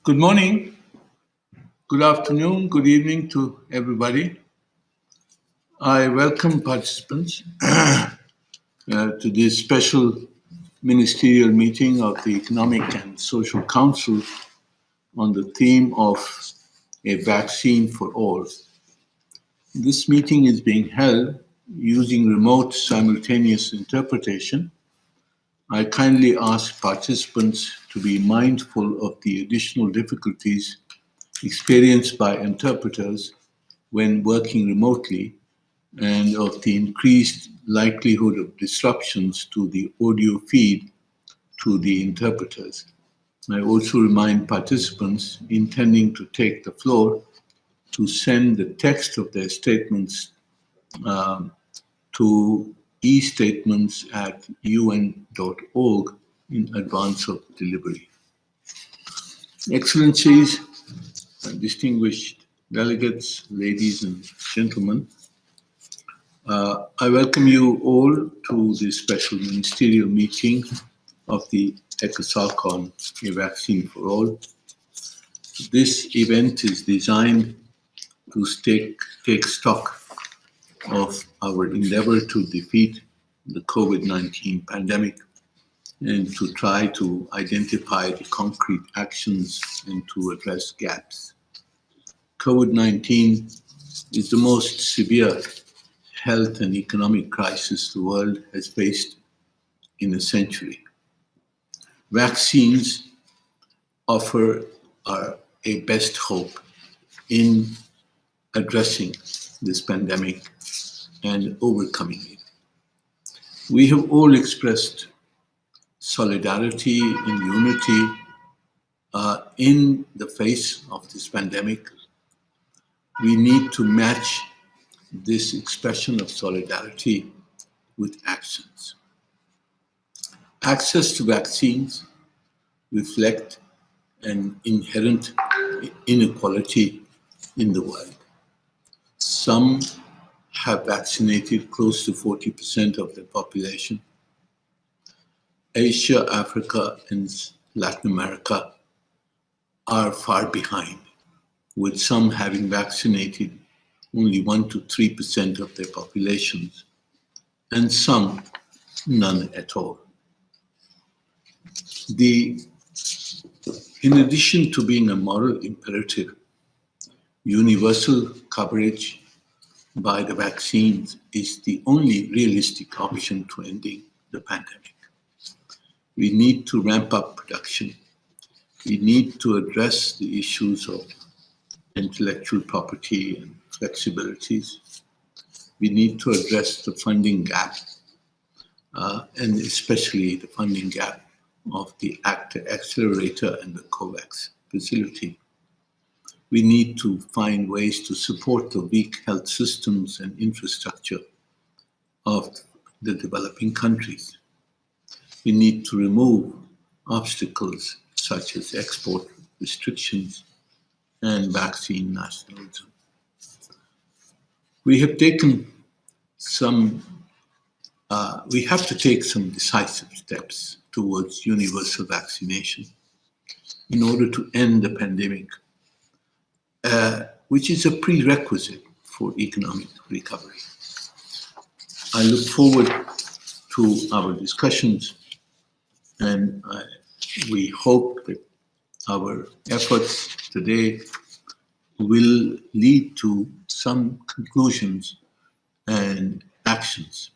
Good morning, good afternoon, good evening to everybody. I welcome participants to this special ministerial meeting of the Economic and Social Council on the theme of a vaccine for all. This meeting is being held using remote simultaneous interpretation. I kindly ask participants to be mindful of the additional difficulties experienced by interpreters when working remotely and of the increased likelihood of disruptions to the audio feed to the interpreters. I also remind participants intending to take the floor to send the text of their statements to e-statements@un.org in advance of delivery. Excellencies, distinguished delegates, ladies and gentlemen, I welcome you all to this special ministerial meeting of the ECOSOC on a vaccine for all. This event is designed to take stock of our endeavor to defeat the COVID-19 pandemic and to try to identify the concrete actions and to address gaps. COVID-19 is the most severe health and economic crisis the world has faced in a century. Vaccines offer a best hope in addressing this pandemic and overcoming it. We have all expressed solidarity and unity in the face of this pandemic. We need to match this expression of solidarity with actions. Access to vaccines reflect an inherent inequality in the world. Some have vaccinated close to 40% of their population. Asia, Africa, and Latin America are far behind, with some having vaccinated only 1 to 3% of their populations, and some none at all. In addition to being a moral imperative, universal coverage by the vaccines is the only realistic option to ending the pandemic. We need to ramp up production. We need to address the issues of intellectual property and flexibilities. We need to address the funding gap, and especially the funding gap of the ACTA Accelerator and the COVAX facility. We need to find ways to support the weak health systems and infrastructure of the developing countries. We need to remove obstacles such as export restrictions and vaccine nationalism. We have to take some decisive steps towards universal vaccination in order to end the pandemic, which is a prerequisite for economic recovery. I look forward to our discussions, and we hope that our efforts today will lead to some conclusions and actions.